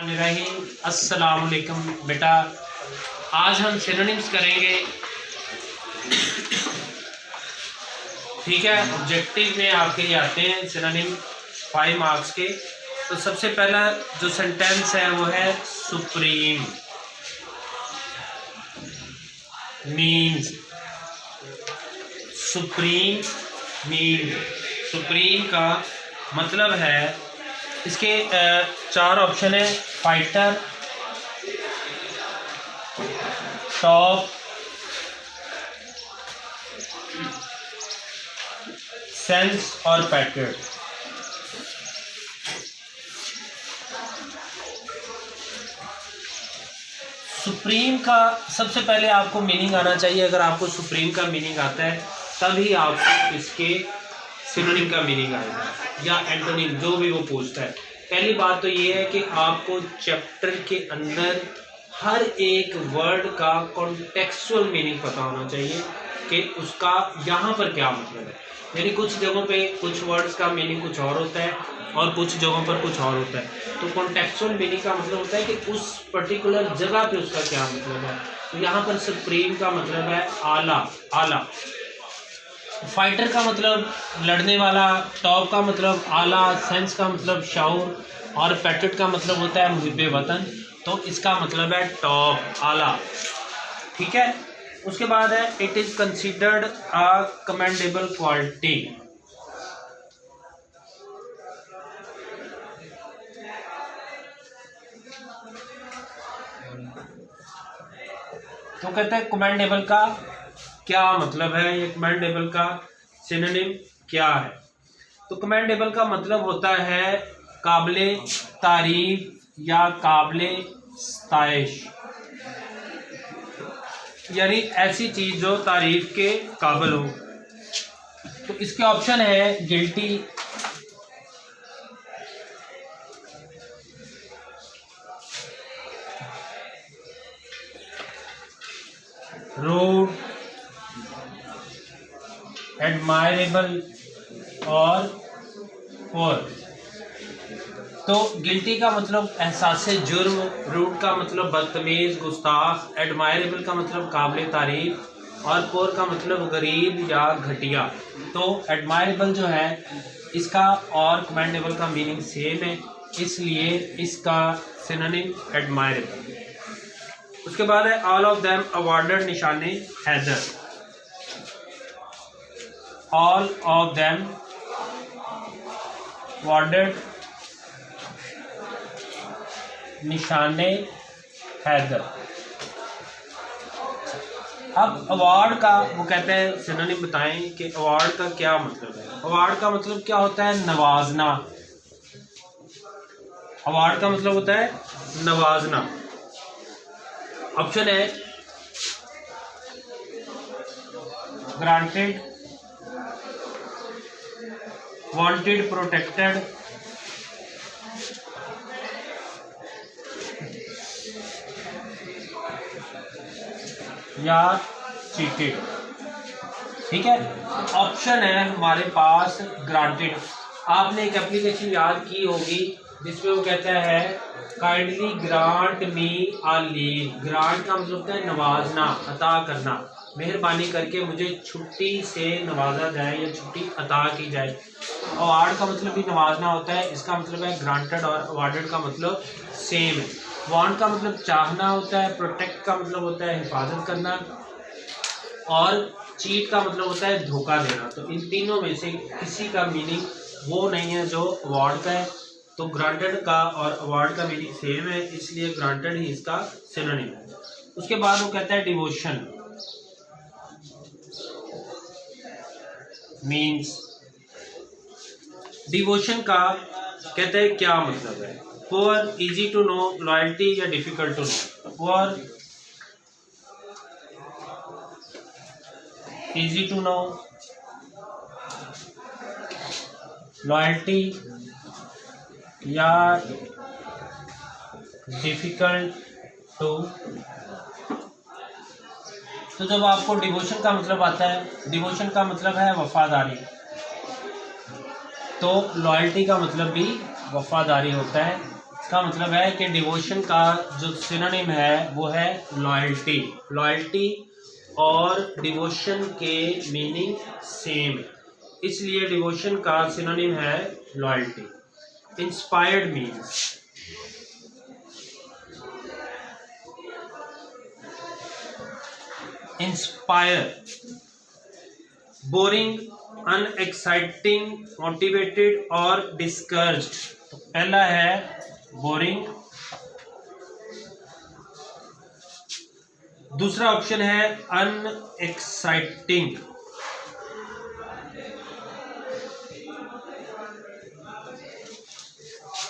अस्सलाम वालेकुम बेटा, आज हम सिनोनिम्स करेंगे। ठीक है, ऑब्जेक्टिव में आपके लिए आते हैं सिनोनिम 5 मार्क्स के। तो सबसे पहला जो सेंटेंस है वो है सुप्रीम मीन्स। सुप्रीम सुप्रीम का मतलब है, इसके 4 ऑप्शन है: फाइटर, टॉप, सेंस और पैकेट। सुप्रीम का सबसे पहले आपको मीनिंग आना चाहिए। अगर आपको सुप्रीम का मीनिंग आता है तभी आपको इसके सिनोनिम का मीनिंग आएगा या एंटोनिम, जो भी वो पूछता है। पहली बात तो ये है कि आपको चैप्टर के अंदर हर एक वर्ड का कॉन्टेक्चुअल मीनिंग पता होना चाहिए कि उसका यहाँ पर क्या मतलब है। यानी कुछ जगहों पे कुछ वर्ड्स का मीनिंग कुछ और होता है और कुछ जगहों पर कुछ और होता है। तो कॉन्टेक्चुअल मीनिंग का मतलब होता है कि उस पर्टिकुलर जगह पे उसका क्या मतलब है। तो यहाँ पर सुप्रीम का मतलब है आला। फाइटर का मतलब लड़ने वाला, टॉप का मतलब आला, सेंस का मतलब शाऊर और पैकेट का मतलब होता है मुहिब्बे वतन। तो इसका मतलब है टॉप, आला। ठीक है, उसके बाद है it is considered a commendable quality. तो कहते हैं कमेंडेबल का क्या मतलब है, ये कमेंडेबल का सिनोनिम क्या है। तो कमेंडेबल का मतलब होता है काबिले तारीफ या काबिले सताइश, यानी ऐसी चीज जो तारीफ के काबिल हो। तो इसके ऑप्शन है गिल्टी, रूड, एडमायरेबल और पोर। तो गिल्टी का मतलब एहसास जुर्म, रूड का मतलब बदतमीज गुस्ताख, एडमायरेबल का मतलब काबिल तारीफ और पोर का मतलब गरीब या घटिया। तो एडमायरेबल जो है इसका और कमेंडेबल का मीनिंग सेम है, इसलिए इसका सिनोनिम एडमायरेबल। उसके बाद है all of them awarded Nishan-e Haider. All of them awarded Nishan-e Haider. अब अवार्ड का वो कहते हैं सिनोनिम बताएं कि अवार्ड का क्या मतलब है। अवार्ड का मतलब क्या होता है, नवाजना। अवार्ड का मतलब होता है नवाजना। ऑप्शन है ग्रांटेड, वांटेड, प्रोटेक्टेड या चीटेड। ठीक है, ऑप्शन है हमारे पास ग्रांटेड। आपने एक एप्लीकेशन याद की होगी जिसमें वो कहता है काइंडली ग्रांट मी आ लीव। ग्रांट का मतलब होता है नवाजना, अता करना। मेहरबानी करके मुझे छुट्टी से नवाजा जाए या छुट्टी अता की जाए। अवार्ड का मतलब भी नवाजना होता है, इसका मतलब है ग्रांटेड और अवार्डेड का मतलब सेम है। वांट का मतलब चाहना होता है, प्रोटेक्ट का मतलब होता है हिफाजत करना और चीट का मतलब होता है धोखा देना। तो इन तीनों में से किसी का मीनिंग वो नहीं है जो अवार्ड का है। तो ग्रांटेड का और अवार्ड का मीनिंग सेम है, इसलिए ग्रांटेड ही इसका सिनोनिम है। उसके बाद वो कहता है डिवोशन मीन्स। डिवोशन का कहते हैं क्या मतलब है, poor, easy to know, loyalty या difficult to know. Poor, easy to know, loyalty या डिफिकल्ट टू। तो जब आपको डिवोशन का मतलब आता है, डिवोशन का मतलब है वफादारी, तो लॉयल्टी का मतलब भी वफादारी होता है। इसका मतलब है कि डिवोशन का जो सिनोनिम है वो है लॉयल्टी। लॉयल्टी और डिवोशन के मीनिंग सेम है, इसलिए डिवोशन का सिनोनिम है loyalty. Inspired means inspire, boring, unexciting, motivated और डिस्कर्ज्ड। तो पहला है बोरिंग, दूसरा ऑप्शन है अनएक्साइटिंग,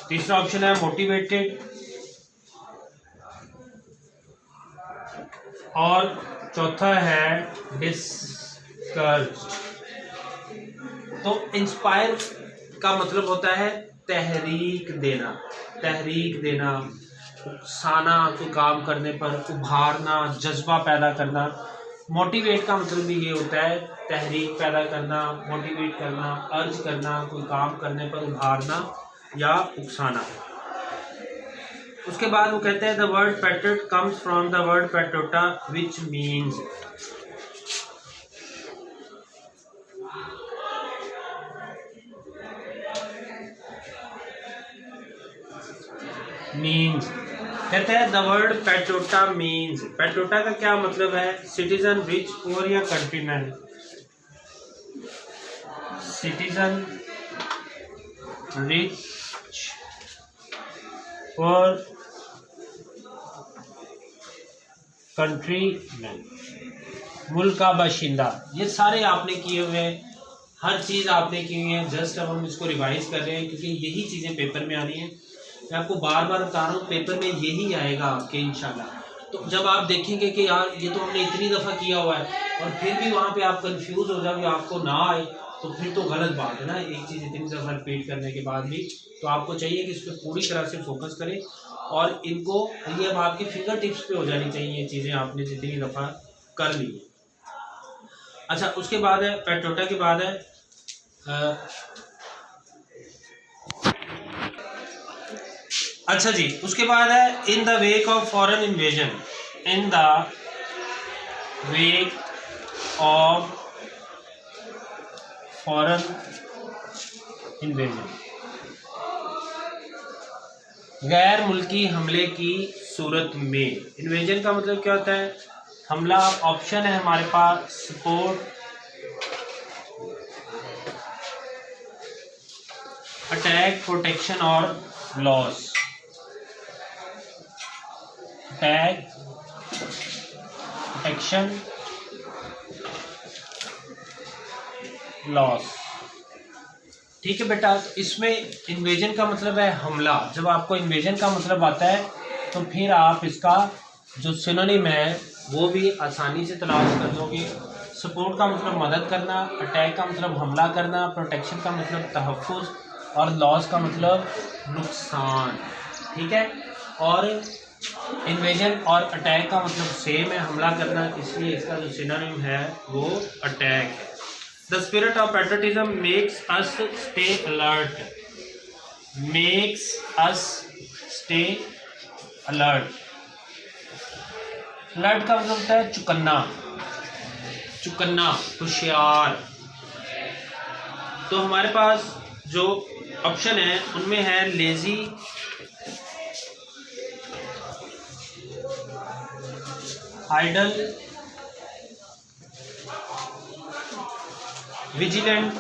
तीसरा ऑप्शन है मोटिवेटेड और चौथा है डिस्कर्ज्ड। तो इंस्पायर का मतलब होता है तहरीक देना, तहरीक देना, उकसाना, कोई काम करने पर उभारना, जज्बा पैदा करना। मोटिवेट का मतलब भी ये होता है तहरीक पैदा करना, मोटिवेट करना, अर्ज करना, कोई काम करने पर उभारना या उकसाना। उसके बाद वो कहते हैं the word patriot comes from the word patriota which means. Means कहते हैं the word patriota means, patriota का क्या मतलब है? सिटीजन, रिच, पुअर या countryman. Citizen, rich, poor, countryman, मुल्क का बाशिंदा। ये सारे आपने किए हुए हैं, हर चीज़ आपने की हुई है। जस्ट अब हम इसको रिवाइज कर रहे हैं क्योंकि यही चीज़ें पेपर में आनी है। मैं आपको बार बार बता रहा हूँ पेपर में यही आएगा आपके इंशाल्लाह। तो जब आप देखेंगे कि यार ये तो हमने इतनी दफ़ा किया हुआ है और फिर भी वहाँ पे आप कंफ्यूज हो जाओगे, आपको ना आए, तो फिर तो गलत बात है ना। एक चीज़ इतनी दफ़ा रिपीट करने के बाद भी तो आपको चाहिए कि इस पर पूरी तरह से फोकस करें और इनको, ये अब आपकी फिंगर टिप्स पे हो जानी चाहिए ये चीज़ें आपने जितनी दफ़ा कर ली। अच्छा, उसके बाद है पैट्रियोटा के बाद है अच्छा जी, उसके बाद है in the wake of foreign invasion. In the wake of foreign invasion, गैर मुल्की हमले की सूरत में। इन्वेजन का मतलब क्या होता है? हमला। ऑप्शन है हमारे पास सपोर्ट, अटैक, प्रोटेक्शन और लॉस। Attack, protection, loss. ठीक है बेटा, इसमें इन्वेजन का मतलब है हमला। जब आपको इन्वेजन का मतलब आता है तो फिर आप इसका जो सिनोनिम है वो भी आसानी से तलाश कर लोगे। सपोर्ट का मतलब मदद करना, अटैक का मतलब हमला करना, प्रोटेक्शन का मतलब तहफ़्फ़ुज़ और लॉस का मतलब नुकसान। ठीक है, और इन्वेजन और अटैक का मतलब सेम है, हमला करना, इसलिए इसका जो सिनोनिम है वो अटैक है। The spirit of patriotism makes us stay alert. Makes us stay alert. Alert का मतलब होता है चुकन्ना, चुकन्ना, होशियार। तो हमारे पास जो ऑप्शन है उनमें है लेजी, आइडल, विजिलेंट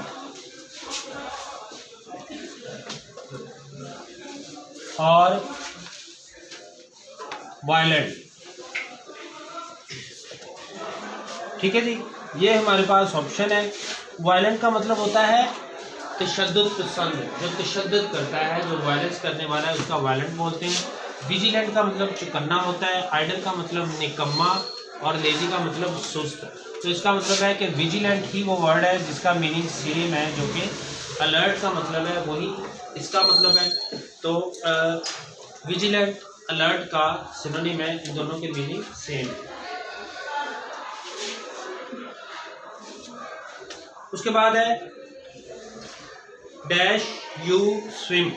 और वायलेंट। ठीक है जी, ये हमारे पास ऑप्शन है। वायलेंट का मतलब होता है तशद्दुद पसंद, जो तशद्दुद करता है, जो वायलेंस करने वाला है उसका वायलेंट बोलते हैं। विजिलेंट का मतलब चुकन्ना होता है, आइडल का मतलब निकम्मा और लेजी का मतलब सुस्त। तो इसका मतलब है कि विजिलेंट ही वो वर्ड है जिसका मीनिंग सेम है जो कि अलर्ट का मतलब है, वही इसका मतलब है। तो विजिलेंट, अलर्ट का सिनोनिम है, इन दोनों के मीनिंग सेम है। उसके बाद है dash you swim.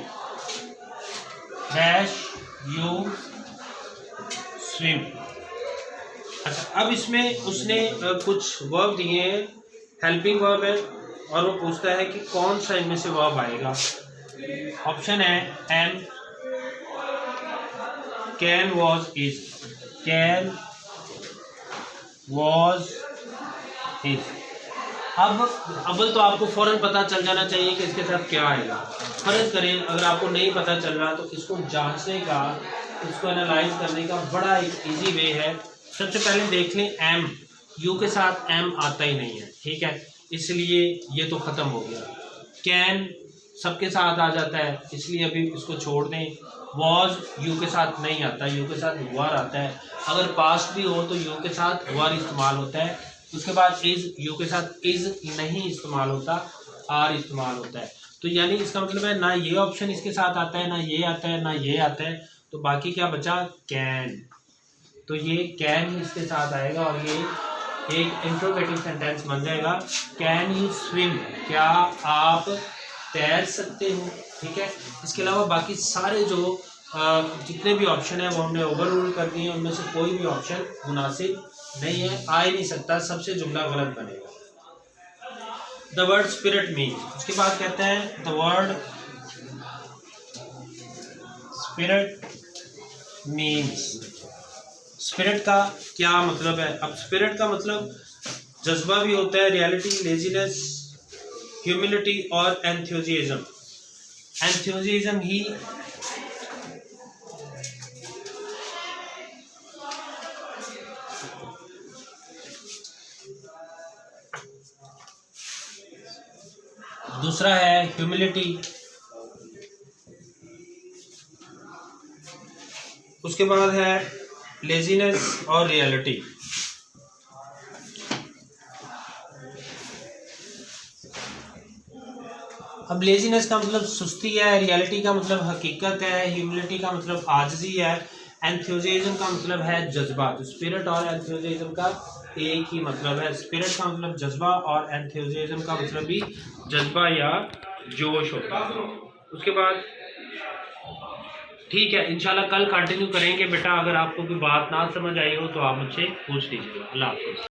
Dash you swim. अच्छा, अब इसमें उसने कुछ वर्ब दिए हैं, हेल्पिंग वर्ब है, और वो पूछता है कि कौन सा इनमें से वर्ब आएगा। ऑप्शन है am, can, was, is. Can, was, is. अब अव्वल तो आपको फौरन पता चल जाना चाहिए कि इसके साथ क्या आएगा। फर्ज करें अगर आपको नहीं पता चल रहा तो इसको जांचने का, इसको एनालाइज करने का बड़ा एक इजी वे है। सबसे पहले देख लें एम, यू के साथ एम आता ही नहीं है, ठीक है, इसलिए ये तो ख़त्म हो गया। कैन सबके साथ आ जाता है, इसलिए अभी इसको छोड़ दें। वॉज यू के साथ नहीं आता, यू के साथ वर आता है। अगर पास्ट भी हो तो यू के साथ वर इस्तेमाल होता है। उसके बाद इज़, यू के साथ इज़ नहीं इस्तेमाल होता, आर इस्तेमाल होता है। तो यानी इसका मतलब है ना ये ऑप्शन इसके साथ आता है, ना ये आता है, ना ये आता है, तो बाकी क्या बचा, कैन। तो ये कैन ही इसके साथ आएगा और ये एक इंट्रोगेटिव सेंटेंस बन जाएगा। कैन यू स्विम, क्या आप तैर सकते हो, ठीक है। इसके अलावा बाकी सारे जो जितने भी ऑप्शन है वो हमने ओवर रूल कर दिए, उनमें से कोई भी ऑप्शन मुनासिब नहीं है, आ ही नहीं सकता, सबसे जुमला गलत बनेगा। द वर्ड स्पिरिट मीन्स, उसके बाद कहते हैं the word spirit means. Spirit का क्या मतलब है। अब स्पिरिट का मतलब जज्बा भी होता है, रियलिटी, लेजीनेस, ह्यूमिलिटी और एंथुजियाज्म। एंथुजियाज्म ही दूसरा है ह्यूमिलिटी, उसके बाद है लेजीनेस और रियलिटी। अब लेजीनेस का मतलब सुस्ती है, रियलिटी का मतलब हकीकत है, ह्यूमिलिटी का मतलब आजिज़ी है, एंथुजियाज्म का मतलब है जज्बा। तो स्पिरिट और एंथुजियाज्म का एक ही मतलब है। स्पिरिट का मतलब जज्बा और एंथुजियाज्म का मतलब भी जज्बा या जोश होता है। उसके बाद ठीक है, इंशाल्लाह कल कंटिन्यू करेंगे बेटा। अगर आपको कोई बात ना समझ आई हो तो आप मुझसे पूछ लीजिएगा। अल्लाह हाफ़िज़।